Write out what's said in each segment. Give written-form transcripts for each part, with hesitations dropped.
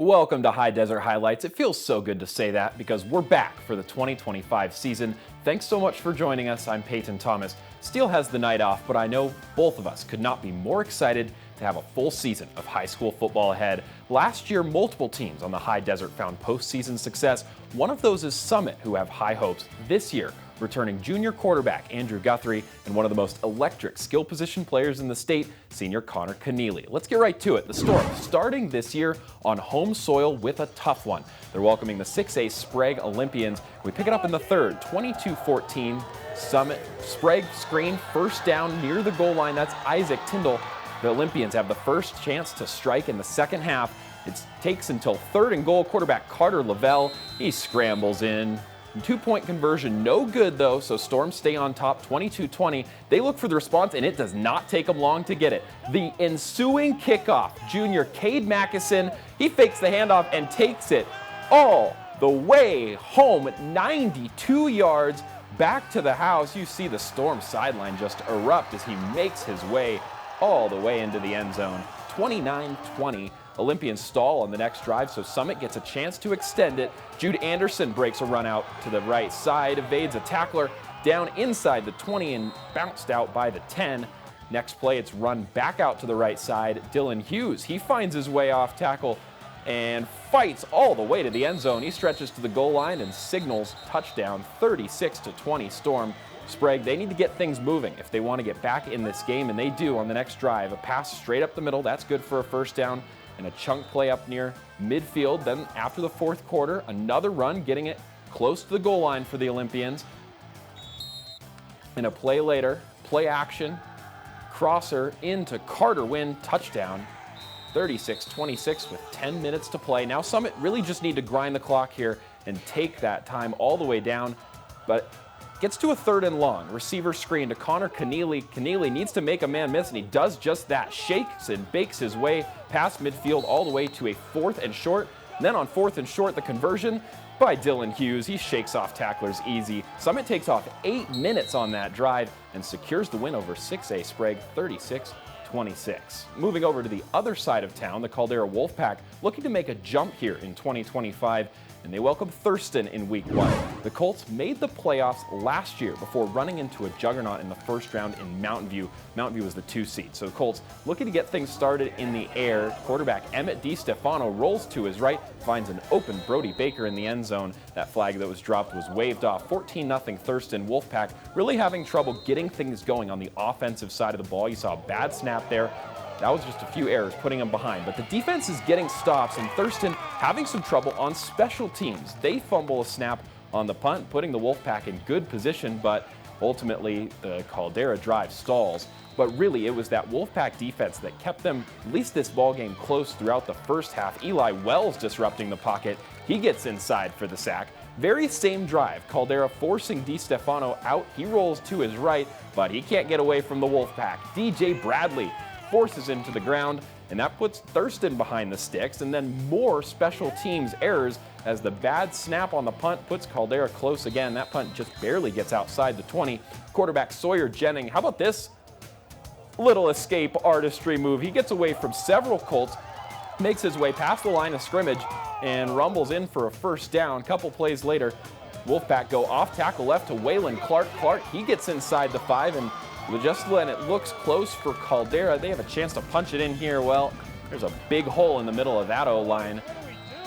Welcome to High Desert Highlights. It feels so good to say that because we're back for the 2025 season. Thanks so much for joining us. I'm Peyton Thomas. Steele has the night off, but I know both of us could not be more excited to have a full season of high school football ahead. Last year, multiple teams on the High Desert found postseason success. One of those is Summit, who have high hopes this year, returning junior quarterback Andrew Guthrie and one of the most electric skill position players in the state, senior Connor Keneally. Let's get right to it. The Storm starting this year on home soil with a tough one. They're welcoming the 6A Sprague Olympians. We pick it up in the third, 22-14. Summit, Sprague screen, first down near the goal line. That's Isaac Tyndall. The Olympians have the first chance to strike in the second half. It takes until third and goal. Quarterback Carter Lavelle, he scrambles in. 2-point conversion, no good though, so Storm stay on top 22-20. They look for the response, and it does not take them long to get it. The ensuing kickoff, junior Cade Mackison, he fakes the handoff and takes it all the way home at 92 yards back to the house. You see the Storm sideline just erupt as he makes his way all the way into the end zone. 29-20. Olympians stall on the next drive, so Summit gets a chance to extend it. Jude Anderson breaks a run out to the right side, evades a tackler down inside the 20 and bounced out by the 10. Next play, it's run back out to the right side. Dylan Hughes, he finds his way off tackle and fights all the way to the end zone. He stretches to the goal line and signals touchdown, 36-20 Storm. Sprague, they need to get things moving if they want to get back in this game, and they do on the next drive. A pass straight up the middle, that's good for a first down, and a chunk play up near midfield. Then after the fourth quarter, another run, getting it close to the goal line for the Olympians. And a play later, play action, crosser into Carter Wynn, touchdown, 36-26 with 10 minutes to play. Now Summit really just need to grind the clock here and take that time all the way down, but gets to a third and long. Receiver screen to Connor Keneally. Keneally needs to make a man miss, and he does just that. Shakes and bakes his way past midfield all the way to a fourth and short. And then on fourth and short, the conversion by Dylan Hughes. He shakes off tacklers easy. Summit takes off 8 minutes on that drive and secures the win over 6A Sprague, 36-26. Moving over to the other side of town, the Caldera Wolfpack looking to make a jump here in 2025. And they welcome Thurston in week 1. The Colts made the playoffs last year before running into a juggernaut in the first round in Mountain View. Mountain View was the 2 seed. So the Colts looking to get things started in the air. Quarterback Emmett DiStefano rolls to his right, finds an open Brody Baker in the end zone. That flag that was dropped was waved off. 14-0 Thurston. Wolfpack really having trouble getting things going on the offensive side of the ball. You saw a bad snap there. That was just a few errors putting them behind. But the defense is getting stops, and Thurston having some trouble on special teams. They fumble a snap on the punt, putting the Wolfpack in good position, but ultimately the Caldera drive stalls. But really, it was that Wolfpack defense that kept them, at least this ball game, close throughout the first half. Eli Wells disrupting the pocket. He gets inside for the sack. Very same drive, Caldera forcing DiStefano out. He rolls to his right, but he can't get away from the Wolfpack. DJ Bradley forces him to the ground, and that puts Thurston behind the sticks, and then more special teams errors as the bad snap on the punt puts Caldera close again. That punt just barely gets outside the 20. Quarterback Sawyer Jennings, how about this little escape artistry move? He gets away from several Colts, makes his way past the line of scrimmage, and rumbles in for a first down. Couple plays later, Wolfpack go off tackle left to Waylon Clark. Clark, he gets inside the 5, and just when it looks close for Caldera, they have a chance to punch it in here. Well, there's a big hole in the middle of that O-line.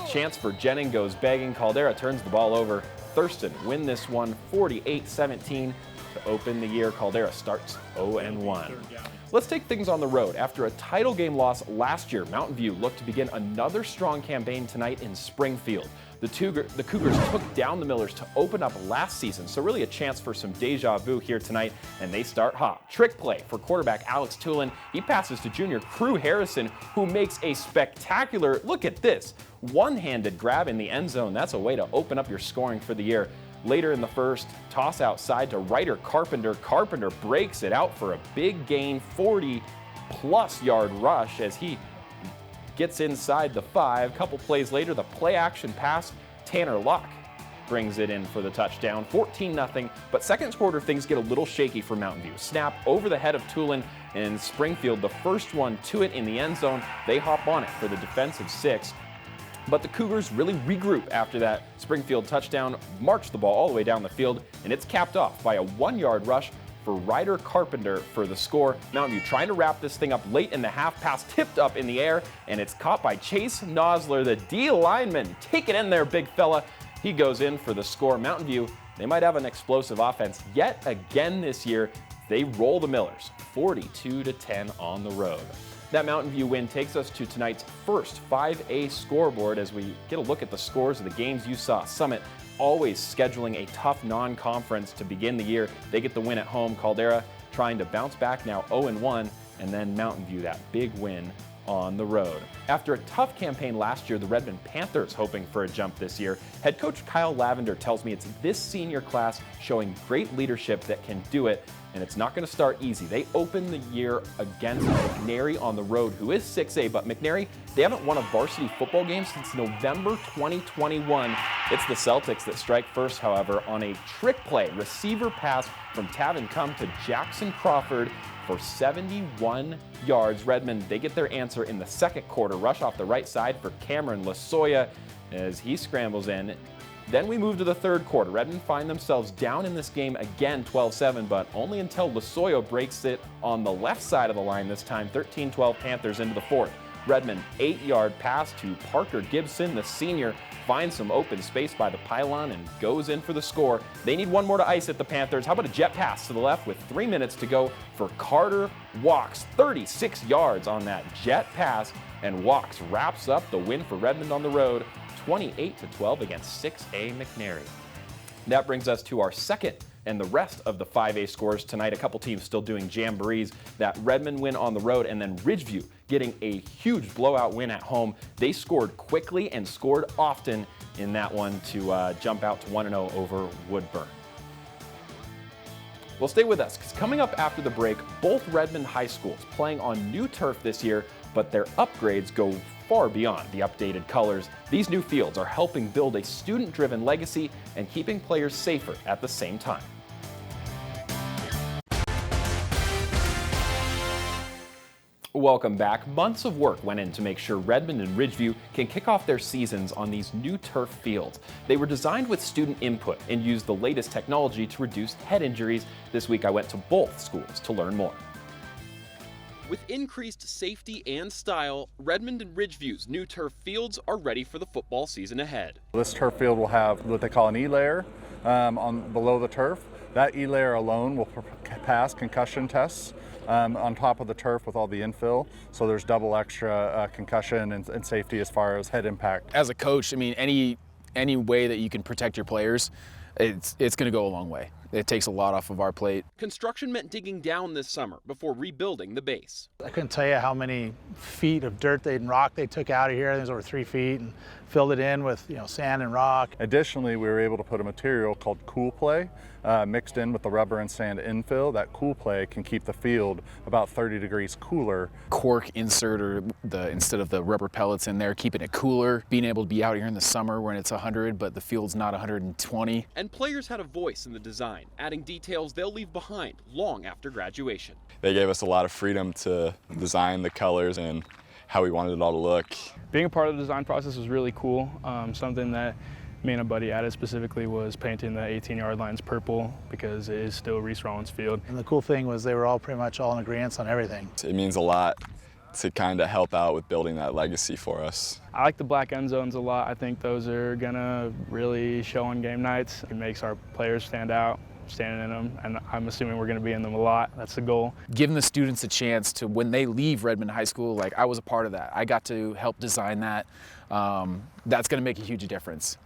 Chance for Jennings goes begging. Caldera turns the ball over. Thurston win this one 48-17 to open the year. Caldera starts 0-1. Let's take things on the road. After a title game loss last year, Mountain View looked to begin another strong campaign tonight in Springfield. The Cougars took down the Millers to open up last season, so really a chance for some deja vu here tonight, and they start hot. Trick play for quarterback Alex Tulin. He passes to junior Crew Harrison, who makes a spectacular, look at this, one-handed grab in the end zone. That's a way to open up your scoring for the year. Later in the first, toss outside to Ryder Carpenter. Carpenter breaks it out for a big gain, 40-plus yard rush as he gets inside the 5. Couple plays later, the play action pass, Tanner Locke brings it in for the touchdown, 14-0. But second quarter, things get a little shaky for Mountain View. Snap over the head of Tulin, and Springfield, the first one to it in the end zone. They hop on it for the defensive 6. But the Cougars really regroup after that Springfield touchdown, march the ball all the way down the field, and it's capped off by a 1-yard rush for Ryder Carpenter for the score. Mountain View trying to wrap this thing up late in the half, pass tipped up in the air, and it's caught by Chase Nosler, the D lineman. Take it in there, big fella. He goes in for the score. Mountain View, they might have an explosive offense yet again this year. They roll the Millers 42-10 on the road. That Mountain View win takes us to tonight's first 5A scoreboard as we get a look at the scores of the games you saw. Summit always scheduling a tough non-conference to begin the year. They get the win at home. Caldera trying to bounce back, now 0-1, and then Mountain View, that big win on the road. After a tough campaign last year, the Redmond Panthers hoping for a jump this year. Head coach Kyle Lavender tells me it's this senior class showing great leadership that can do it, and it's not going to start easy. They open the year against McNary on the road, who is 6A, but McNary, they haven't won a varsity football game since November 2021. It's the Celtics that strike first, however, on a trick play, receiver pass from Tavin Cum to Jackson Crawford for 71 yards. Redmond, they get their answer in the second quarter. Rush off the right side for Cameron Lasoya as he scrambles in. Then we move to the third quarter. Redmond find themselves down in this game again, 12-7, but only until Lasoya breaks it on the left side of the line this time. 13-12 Panthers into the fourth. Redmond, 8-yard pass to Parker Gibson, the senior, finds some open space by the pylon and goes in for the score. They need one more to ice at the Panthers. How about a jet pass to the left with 3 minutes to go for Carter Walks, 36 yards on that jet pass, and Walks wraps up the win for Redmond on the road, 28-12 against 6A McNary. That brings us to our second and the rest of the 5A scores tonight. A couple teams still doing jamborees. That Redmond win on the road, and then Ridgeview getting a huge blowout win at home. They scored quickly and scored often in that one to jump out to 1-0 over Woodburn. Well, stay with us, because coming up after the break, both Redmond high schools playing on new turf this year, but their upgrades go far beyond the updated colors. These new fields are helping build a student-driven legacy and keeping players safer at the same time. Welcome back. Months of work went in to make sure Redmond and Ridgeview can kick off their seasons on these new turf fields. They were designed with student input and used the latest technology to reduce head injuries. This week I went to both schools to learn more. With increased safety and style, Redmond and Ridgeview's new turf fields are ready for the football season ahead. This turf field will have what they call an E-layer on below the turf. That E-layer alone will pass concussion tests on top of the turf with all the infill. So there's double extra concussion and safety as far as head impact. As a coach, I mean, any way that you can protect your players, it's going to go a long way. It takes a lot off of our plate. Construction meant digging down this summer before rebuilding the base. I couldn't tell you how many feet of dirt and rock they took out of here. I think it was over 3 feet, and filled it in with sand and rock. Additionally, we were able to put a material called Cool Play mixed in with the rubber and sand infill. That Cool Play can keep the field about 30 degrees cooler. Cork insert, or instead of the rubber pellets in there, keeping it cooler. Being able to be out here in the summer when it's 100, but the field's not 120. And players had a voice in the design, adding details they'll leave behind long after graduation. They gave us a lot of freedom to design the colors and how we wanted it all to look. Being a part of the design process was really cool. Something that me and a buddy added specifically was painting the 18-yard lines purple, because it is still Reese Rollins Field. And the cool thing was they were all pretty much all in agreement on everything. It means a lot to kind of help out with building that legacy for us. I like the black end zones a lot. I think those are gonna really show on game nights. It makes our players stand out, standing in them, and I'm assuming we're going to be in them a lot. That's the goal. Giving the students a chance to, when they leave Redmond High School, like I was a part of that. I got to help design that. That's going to make a huge difference.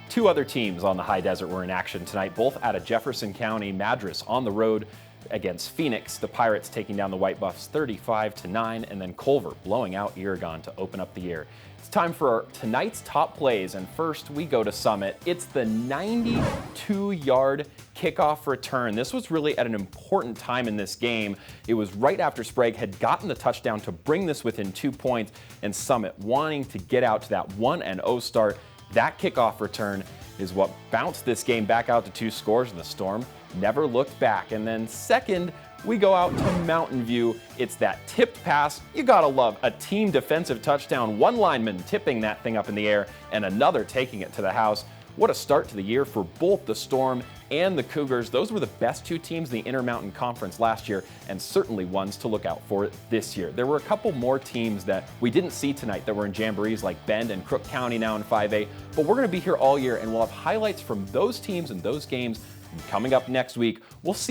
Two other teams on the high desert were in action tonight, both out of Jefferson County. Madras on the road against Phoenix. The Pirates taking down the White Buffs 35-9, and then Culver blowing out Oregon to open up the year. It's time for tonight's top plays, and first we go to Summit. It's the 92-yard kickoff return. This was really at an important time in this game. It was right after Sprague had gotten the touchdown to bring this within 2 points, and Summit wanting to get out to that 1-0 start. That kickoff return is what bounced this game back out to 2 scores, and the Storm never looked back. And then second, we go out to Mountain View. It's that tipped pass. You gotta love a team defensive touchdown, one lineman tipping that thing up in the air and another taking it to the house. What a start to the year for both the Storm and the Cougars. Those were the best two teams in the Intermountain Conference last year, and certainly ones to look out for this year. There were a couple more teams that we didn't see tonight that were in jamborees, like Bend and Crook County now in 5A, but we're gonna be here all year and we'll have highlights from those teams and those games coming up next week. We'll see